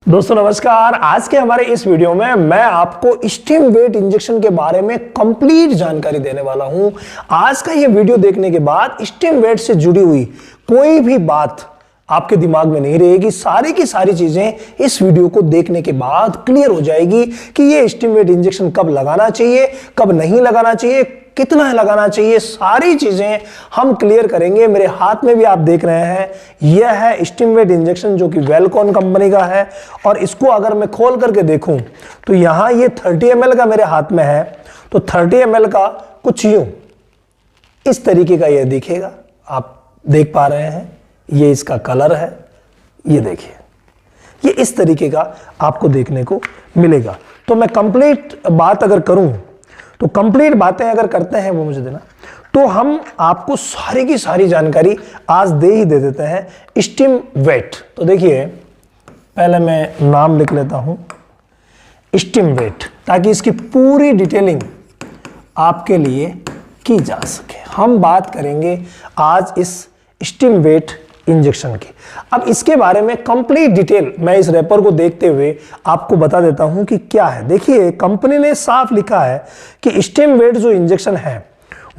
दोस्तों नमस्कार। आज के हमारे इस वीडियो में मैं आपको स्टीम वेट इंजेक्शन के बारे में कंप्लीट जानकारी देने वाला हूं। आज का ये वीडियो देखने के बाद स्टीम वेट से जुड़ी हुई कोई भी बात आपके दिमाग में नहीं रहेगी। सारी की सारी चीजें इस वीडियो को देखने के बाद क्लियर हो जाएगी कि ये स्टीम वेट इंजेक्शन कब लगाना चाहिए, कब नहीं लगाना चाहिए, कितना लगाना चाहिए, सारी चीजें हम क्लियर करेंगे। मेरे हाथ में भी आप देख रहे हैं, यह है स्टीम वेट इंजेक्शन जो कि वेलकॉन कंपनी का है। और इसको अगर मैं खोल करके देखूं तो यहां ये 30 ml का मेरे हाथ में है। तो 30 ml का कुछ यूं इस तरीके का यह दिखेगा, आप देख पा रहे हैं। ये इसका कलर है, ये देखिए, ये इस तरीके का आपको देखने को मिलेगा। तो मैं कंप्लीट बात अगर करूं तो कंप्लीट बातें अगर करते हैं वो मुझे देना, तो हम आपको सारी की सारी जानकारी आज दे देते हैं स्टीम वेट। तो देखिए, पहले मैं नाम लिख लेता हूं स्टीम वेट, ताकि इसकी पूरी डिटेलिंग आपके लिए की जा सके। हम बात करेंगे आज इस स्टीम वेट इंजेक्शन की। अब इसके बारे में कंप्लीट डिटेल मैं इस रैपर को देखते हुए आपको बता देता हूं कि क्या है। देखिए, कंपनी ने साफ लिखा है कि स्टीम वेट जो इंजेक्शन है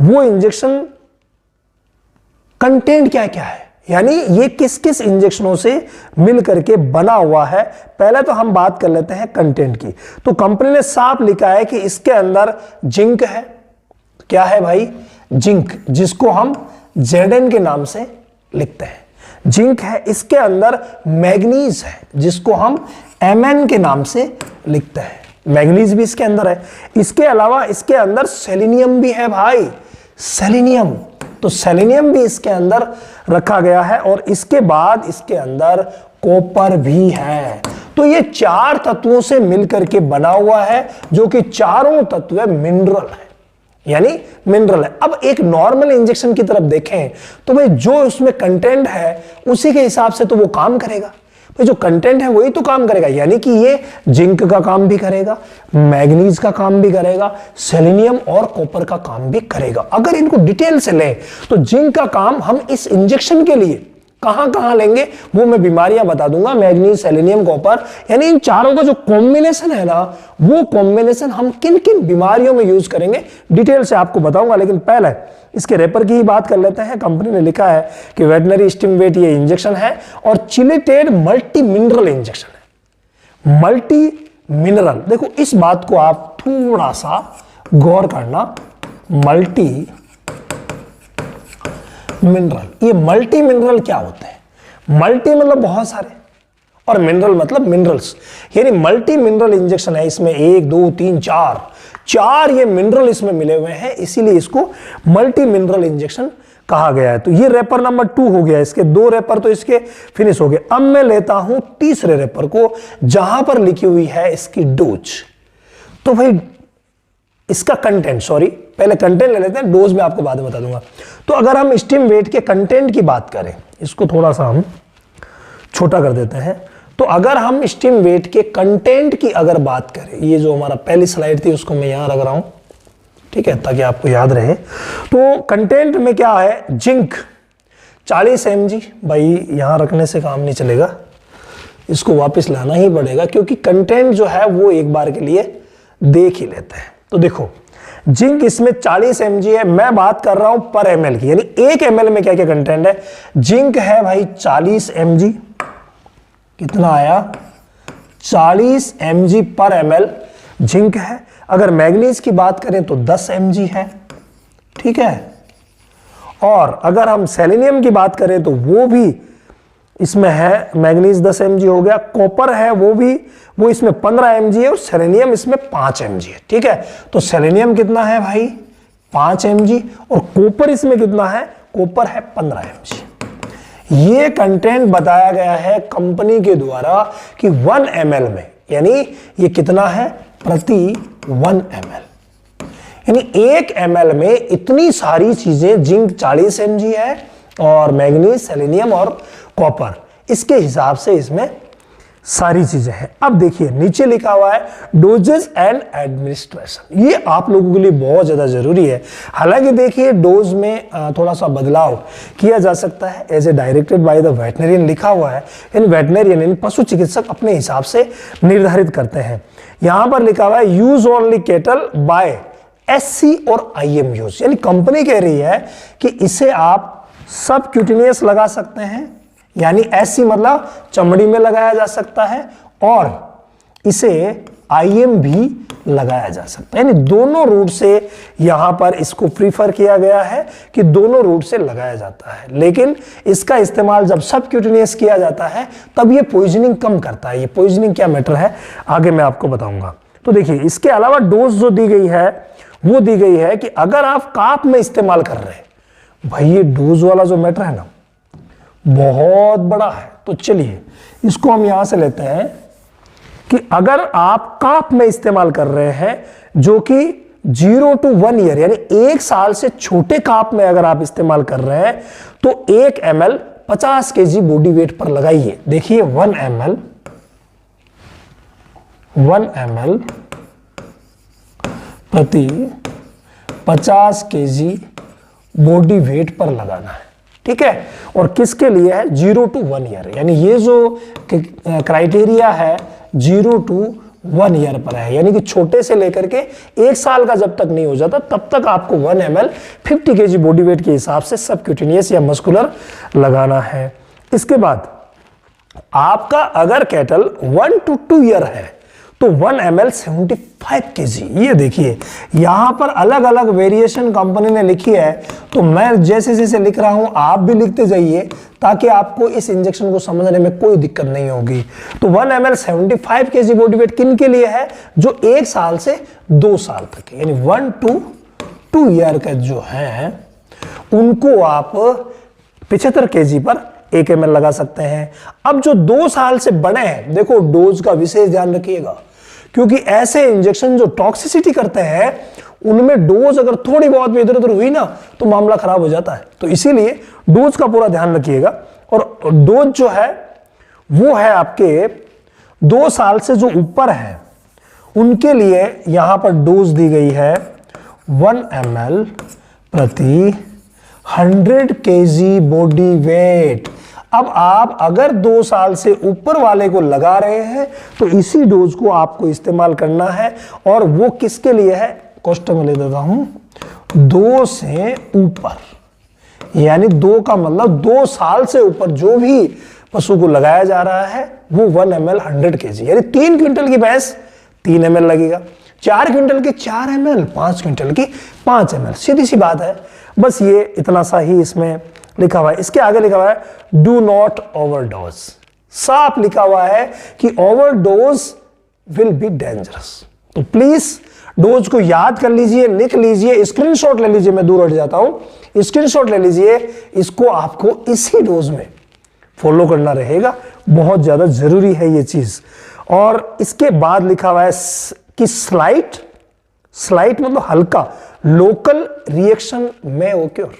वो इंजेक्शन कंटेंट क्या क्या है, यानी ये किस किस इंजेक्शनों से मिल करके बना हुआ है। पहले तो हम बात कर लेते हैं कंटेंट की। तो कंपनी ने साफ लिखा है कि इसके अंदर जिंक है। क्या है भाई? जिंक, जिसको हम जेडन के नाम से लिखते हैं, जिंक है। इसके अंदर मैग्नीज है, जिसको हम Mn के नाम से लिखते हैं, मैग्नीज भी इसके अंदर है। इसके अलावा इसके अंदर सेलेनियम भी है भाई, सेलेनियम। तो सेलेनियम भी इसके अंदर रखा गया है। और इसके बाद इसके अंदर कॉपर भी है। तो ये चार तत्वों से मिलकर के बना हुआ है, जो कि चारों तत्व मिनरल है, यानी मिनरल है। अब एक नॉर्मल इंजेक्शन की तरफ देखें तो भाई जो उसमें कंटेंट है उसी के हिसाब से तो वो काम करेगा। भाई जो कंटेंट है वही तो काम करेगा, यानी कि ये जिंक का काम भी करेगा, मैग्नीज का काम भी करेगा, सेलेनियम और कॉपर का काम भी करेगा। अगर इनको डिटेल से लें तो जिंक का काम हम इस इंजेक्शन के लिए कहां कहां लेंगे वो मैं बीमारियां बता दूंगा। मैग्नीज, सेलेनियम, कॉपर, यानी इन चारों का जो कॉम्बिनेशन है ना, वो कॉम्बिनेशन हम किन किन बीमारियों में यूज करेंगे डिटेल से आपको बताऊंगा। लेकिन पहले इसके रेपर की ही बात कर लेते हैं। कंपनी ने लिखा है कि वेटनरी स्टीम वेट ये इंजेक्शन है और चिलेटेड मल्टी मिनरल इंजेक्शन है। मल्टी मिनरल, देखो इस बात को आप थोड़ा सा गौर करना। मल्टी मिनरल, ये मल्टी मिनरल क्या होते हैं? मल्टी मतलब बहुत सारे, और मिनरल मतलब मिनरल्स, यानी मल्टी मिनरल इंजेक्शन है। इसमें 1 2 3 4 ये मिनरल इसमें मिले हुए हैं, इसीलिए इसको मल्टी मिनरल इंजेक्शन कहा गया है। तो ये रेपर नंबर 2 हो गया। इसके 2 रेपर तो इसके फिनिश हो गए। अब मैं लेता हूं तीसरे रेपर को, जहां पर लिखी हुई है इसकी डोज। तो भाई इसका कंटेंट, सॉरी पहले कंटेंट ले लेते हैं, डोज में आपको बाद में बता दूंगा। तो अगर हम स्टीम वेट के कंटेंट की बात करें, इसको थोड़ा सा हम छोटा कर देते हैं। तो अगर हम स्टीम वेट के कंटेंट की अगर बात करें, ये जो हमारा पहली स्लाइड थी उसको मैं यहां रख रहा हूं, ठीक है, ताकि आपको याद रहे। तो कंटेंट में क्या है? Zinc 40 mg। भाई यहां रखने से काम नहीं चलेगा, इसको वापस लाना ही पड़ेगा, क्योंकि कंटेंट जो है वो एक बार के लिए देख ही लेते हैं। तो देखो, जिंक इसमें 40 mg है। मैं बात कर रहा हूं पर ml की, यानी 1 ml में क्या क्या कंटेंट है। जिंक है भाई 40 mg, कितना आया? 40 mg पर ml जिंक है। अगर मैग्नीज की बात करें तो 10 mg है, ठीक है। और अगर हम सेलेनियम की बात करें तो वो भी इसमें है, मैग्नीज 10 mg हो गया। कॉपर है वो इसमें 15 mg है, और सेलेनियम इसमें 5 mg है, ठीक है। तो सेलेनियम कितना है भाई? 5 mg। और कॉपर इसमें कितना है? कॉपर है 15 mg। ये कंटेंट बताया गया है कंपनी के द्वारा कि 1 ml में, यानी ये कितना है? प्रति 1 ml, यानी 1 ml में इतनी सारी चीजें। जिंक 40 mg है, और मैग्नीज, सेलेनियम और कॉपर, इसके हिसाब से इसमें सारी चीजें हैं। अब देखिए नीचे लिखा हुआ है डोजेस एंड एडमिनिस्ट्रेशन, ये आप लोगों के लिए बहुत ज्यादा जरूरी है। हालांकि देखिए डोज में थोड़ा सा बदलाव किया जा सकता है, as a directed by the veterinarian लिखा हुआ है। इन वेटनरियन इन पशु चिकित्सक अपने हिसाब से निर्धारित करते हैं। यहां पर लिखा हुआ है use only cattle by SC और आईएम यूज, यानी कंपनी कह रही है कि इसे आप सब क्यूटिनियस लगा सकते हैं, यानी एससी मतलब चमड़ी में लगाया जा सकता है, और इसे आईएम भी लगाया जा सकता है, यानी दोनों रूट से यहां पर इसको प्रीफर किया गया है कि दोनों रूट से लगाया जाता है। लेकिन इसका इस्तेमाल जब सब क्यूटिनियस किया जाता है तब ये पॉइजनिंग कम करता है। ये पॉइजनिंग क्या मैटर है आगे मैं आपको बताऊंगा। तो देखिए इसके अलावा डोज जो दी गई है वो दी गई है कि अगर आप काप में इस्तेमाल कर रहे हैं, भाई ये डोज वाला जो मैटर है ना बहुत बड़ा है। तो चलिए इसको हम यहां से लेते हैं कि अगर आप काप में इस्तेमाल कर रहे हैं जो कि 0 to 1 ईयर यानी 1 साल से छोटे काप में अगर आप इस्तेमाल कर रहे हैं तो 1 ml 50 kg बॉडी वेट पर लगाइए। देखिए 1 ml प्रति 50 kg बॉडी वेट पर लगाना है, ठीक है। और किसके लिए है 0 to 1 ईयर, यानी ये जो क्राइटेरिया है 0 to 1 ईयर पर है, यानी कि छोटे से लेकर के 1 साल का जब तक नहीं हो जाता तब तक आपको 1 ml 50 kg बॉडी वेट के हिसाब से सबक्यूटेनियस या मस्कुलर लगाना है। इसके बाद आपका अगर कैटल 1 to 2 ईयर है तो 1 ml 75 kg। ये देखिए यहां पर अलग अलग वेरिएशन कंपनी ने लिखी है, तो मैं जैसे जैसे लिख रहा हूं आप भी लिखते जाइए ताकि आपको इस इंजेक्शन को समझने में कोई दिक्कत नहीं होगी। तो 1 ml 75 kg बॉडी वेट किन के लिए है, जो 1 साल से 2 साल तक यानी 1 to 2 ईयर का जो है उनको आप 75 kg पर 1 ml लगा सकते हैं। अब जो 2 साल से बड़े हैं, देखो डोज का विशेष ध्यान रखिएगा, क्योंकि ऐसे इंजेक्शन जो टॉक्सिसिटी करते हैं उनमें डोज अगर थोड़ी बहुत भी इधर उधर हुई ना तो मामला खराब हो जाता है। तो इसीलिए डोज का पूरा ध्यान रखिएगा। और डोज जो है वो है आपके 2 साल से जो ऊपर है उनके लिए यहां पर डोज दी गई है 1 ml प्रति 100 kg बॉडी वेट। अब आप अगर 2 साल से ऊपर वाले को लगा रहे हैं तो इसी डोज को आपको इस्तेमाल करना है। और वो किसके लिए है, क्वेश्चन में ले देता हूं, 2 से ऊपर, यानी 2 का मतलब 2 साल से ऊपर जो भी पशु को लगाया जा रहा है वो 1 ml 100 kg, यानी 3 क्विंटल की भैंस 3 ml लगेगा, 4 क्विंटल की 4 ml, 5 क्विंटल की 5 ml। सीधी सी बात है, बस ये इतना सा ही इसमें लिखा हुआ है। इसके आगे लिखा हुआ है डू नॉट ओवरडोज, साफ लिखा हुआ है कि ओवरडोज विल बी डेंजरस। तो प्लीज डोज को याद कर लीजिए, लिख लीजिए, स्क्रीनशॉट ले लीजिए, मैं दूर हट जाता हूं, स्क्रीनशॉट ले लीजिए, इसको आपको इसी डोज में फॉलो करना रहेगा, बहुत ज्यादा जरूरी है ये चीज। और इसके बाद लिखा हुआ है कि स्लाइट मतलब हल्का, लोकल रिएक्शन में ओक्योर,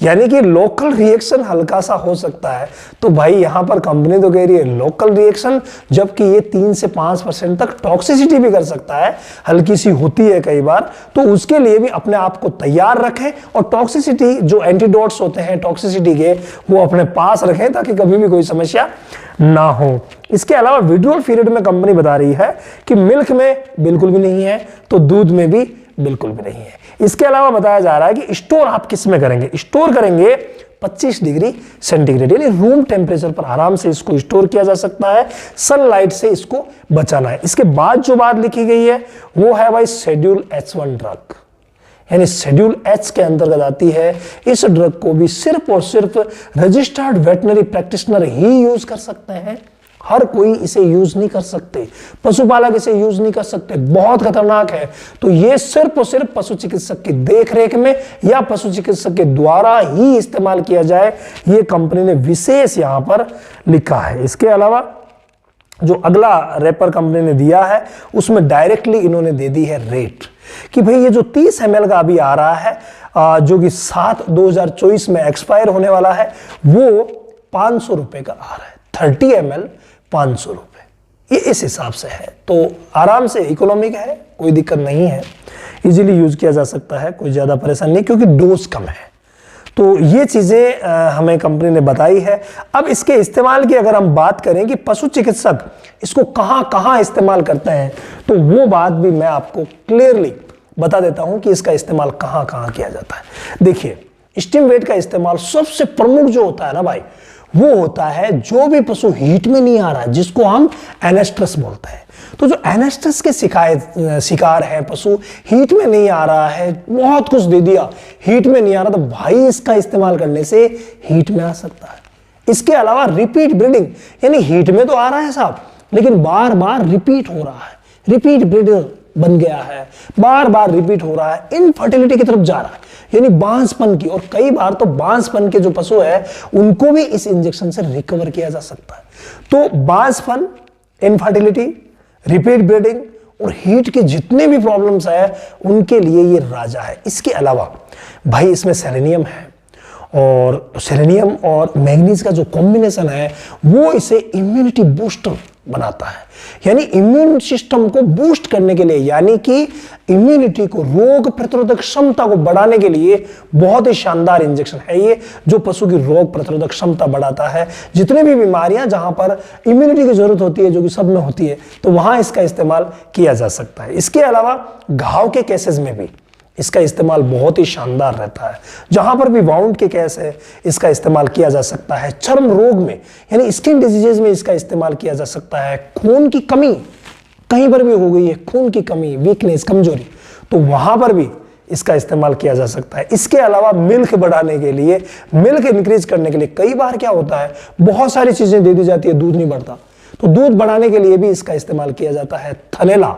यानी कि लोकल रिएक्शन हल्का सा हो सकता है। तो भाई यहां पर कंपनी तो कह रही है लोकल रिएक्शन, जबकि ये 3 से 5% तक टॉक्सिसिटी भी कर सकता है, हल्की सी होती है कई बार। तो उसके लिए भी अपने आप को तैयार रखें और टॉक्सिसिटी जो एंटीडोट्स होते हैं टॉक्सिसिटी के वो अपने पास रखें ताकि कभी भी कोई समस्या ना हो। इसके अलावा विड्रॉल पीरियड में कंपनी बता रही है कि मिल्क में बिल्कुल भी नहीं है, तो दूध में भी बिल्कुल भी नहीं है। इसके अलावा बताया जा रहा है कि स्टोर आप किस में करेंगे, स्टोर करेंगे 25 डिग्री सेंटीग्रेड, यानी रूम टेम्परेचर पर आराम से इसको स्टोर किया जा सकता है, सनलाइट से इसको बचाना है। इसके बाद जो बात लिखी गई है वो है भाई शेड्यूल H1 ड्रग, यानी शेड्यूल H के अंतर्गत आती है। इस ड्रग को भी सिर्फ और सिर्फ रजिस्टर्ड वेटनरी प्रैक्टिशनर ही यूज कर सकते हैं, हर कोई इसे यूज नहीं कर सकते, पशुपालक इसे यूज नहीं कर सकते, बहुत खतरनाक है। तो ये सिर्फ और सिर्फ पशु चिकित्सक की देखरेख में या पशु चिकित्सक के द्वारा ही इस्तेमाल किया जाए, ये कंपनी ने विशेष यहां पर लिखा है। इसके अलावा जो अगला रेपर कंपनी ने दिया है उसमें डायरेक्टली इन्होंने दे दी है रेट कि भाई ये जो 30 ml का अभी आ रहा है जो कि 7/2024 में एक्सपायर होने वाला है वो 500 रुपए का आ रहा है, 30 ml 500 रुपए। ये इस हिसाब से है, तो आराम से इकोनॉमिक है, कोई दिक्कत नहीं है, इजीली यूज किया जा सकता है, कोई ज़्यादा परेशानी नहीं क्योंकि डोज कम है। तो ये चीज़ें हमें कंपनी ने बताई है। अब इसके इस्तेमाल की अगर हम बात करें कि पशु चिकित्सक इसको कहाँ कहाँ इस्तेमाल करते हैं, तो वो बात भी मैं आपको क्लियरली बता देता हूं कि इसका इस्तेमाल कहाँ कहाँ किया जाता है। देखिए, स्टीम वेट का इस्तेमाल सबसे प्रमुख जो होता है ना भाई, वो होता है जो भी पशु हीट में नहीं आ रहा है, जिसको हम एनेस्ट्रस बोलते हैं। तो जो एनेस्ट्रस के शिकार है पशु, हीट में नहीं आ रहा है, बहुत कुछ दे दिया, हीट में नहीं आ रहा, तो भाई इसका इस्तेमाल करने से हीट में आ सकता है। इसके अलावा रिपीट ब्रीडिंग, यानी हीट में तो आ रहा है साहब, लेकिन बार बार रिपीट हो रहा है, रिपीट ब्रीडर बन गया है, बार बार रिपीट हो रहा है, इनफर्टिलिटी की तरफ जा रहा है, यानी बांझपन की। और कई बार तो बांझपन के जो पशु है उनको भी इस इंजेक्शन से रिकवर किया जा सकता है। तो बांझपन, इनफर्टिलिटी, रिपीट ब्रीडिंग और हीट के जितने भी प्रॉब्लम्स है उनके लिए ये राजा है। इसके अलावा भाई इसमें सेलेनियम है, और सेलेनियम और मैग्नीज का जो कॉम्बिनेशन है वो इसे इम्यूनिटी बूस्टर बनाता है, यानी इम्यून सिस्टम को बूस्ट करने के लिए, यानी कि इम्यूनिटी को, रोग प्रतिरोधक क्षमता को बढ़ाने के लिए बहुत ही शानदार इंजेक्शन है ये, जो पशु की रोग प्रतिरोधक क्षमता बढ़ाता है। जितने भी बीमारियां जहां पर इम्यूनिटी की जरूरत होती है, जो कि सब में होती है, तो वहां इसका इस्तेमाल किया जा सकता है। इसके अलावा घाव के केसेस में भी इसका इस्तेमाल बहुत ही शानदार रहता है। जहां पर भी वाउंड के केस है इसका इस्तेमाल किया जा सकता है। चर्म रोग में, यानी स्किन डिजीजेज में इसका इस्तेमाल किया जा सकता है। खून की कमी कहीं पर भी हो गई है, खून की कमी, वीकनेस, कमजोरी, तो वहां पर भी इसका इस्तेमाल किया जा सकता है। इसके अलावा मिल्क बढ़ाने के लिए, मिल्क इंक्रीज करने के लिए, कई बार क्या होता है बहुत सारी चीजें दे दी जाती है, दूध नहीं बढ़ता, तो दूध बढ़ाने के लिए भी इसका इस्तेमाल किया जाता है। थनैला,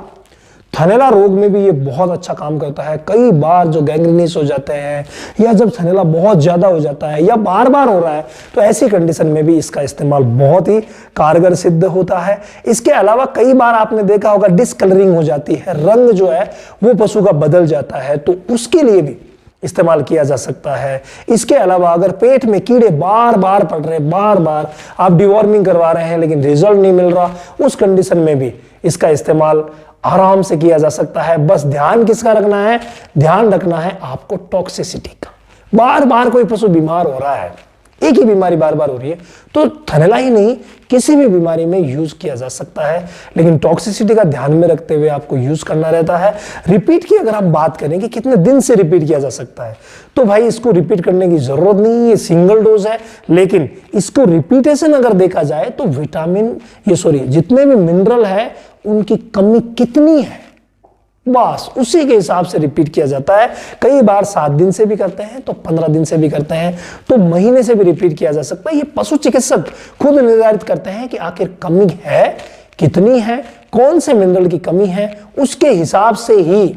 थनैला रोग में भी ये बहुत अच्छा काम करता है। कई बार जो गैंग्रीनिस हो जाते हैं, या जब थनैला बहुत ज्यादा हो जाता है या बार बार हो रहा है, तो ऐसी कंडीशन में भी इसका इस्तेमाल बहुत ही कारगर सिद्ध होता है। इसके अलावा कई बार आपने देखा होगा डिसकलरिंग हो जाती है, रंग जो है वो पशु का बदल जाता है, तो उसके लिए भी इस्तेमाल किया जा सकता है। इसके अलावा अगर पेट में कीड़े बार बार पड़ रहे, बार बार आप डिवॉर्मिंग करवा रहे हैं लेकिन रिजल्ट नहीं मिल रहा, उस कंडीशन में भी इसका इस्तेमाल आराम से किया जा सकता है। बस ध्यान किसका रखना है, ध्यान रखना है आपको टॉक्सिसिटी का। बार बार कोई पशु बीमार हो रहा है, एक ही बीमारी बार बार हो रही है, तो थनैला ही नहीं किसी भी बीमारी में यूज किया जा सकता है, लेकिन टॉक्सिसिटी का ध्यान में रखते हुए आपको यूज करना रहता है। रिपीट की अगर हम बात करें कि कितने दिन से रिपीट किया जा सकता है, तो भाई इसको रिपीट करने की जरूरत नहीं है, सिंगल डोज है, लेकिन इसको रिपीटेशन अगर देखा जाए तो विटामिन, जितने भी मिनरल है उनकी कमी कितनी है, बस उसी के हिसाब से रिपीट किया जाता है। कई बार 7 दिन से भी करते हैं, तो 15 दिन से भी करते हैं, तो महीने से भी रिपीट किया जा सकता है। ये पशु चिकित्सक खुद निर्धारित करते हैं कि आखिर कमी है कितनी है, कौन से मिनरल की कमी है, उसके हिसाब से ही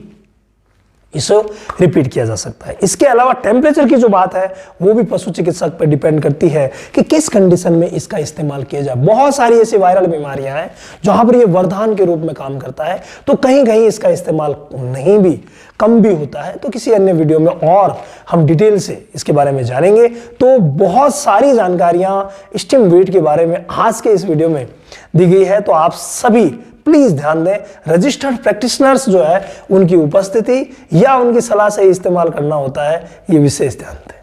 इसे रिपीट किया जा सकता है। इसके अलावा टेम्परेचर की जो बात है वो भी पशु चिकित्सक पर डिपेंड करती है कि किस कंडीशन में इसका इस्तेमाल किया जाए। बहुत सारी ऐसी वायरल बीमारियां हैं जहां पर ये वरदान के रूप में काम करता है, तो कहीं कहीं इसका इस्तेमाल नहीं भी, कम भी होता है। तो किसी अन्य वीडियो में और हम डिटेल से इसके बारे में जानेंगे। तो बहुत सारी जानकारियां स्टीम वेट के बारे में आज के इस वीडियो में दी गई है, तो आप सभी प्लीज ध्यान दें, रजिस्टर्ड प्रैक्टिशनर्स जो है उनकी उपस्थिति या उनकी सलाह से इस्तेमाल करना होता है, ये विशेष ध्यान दें।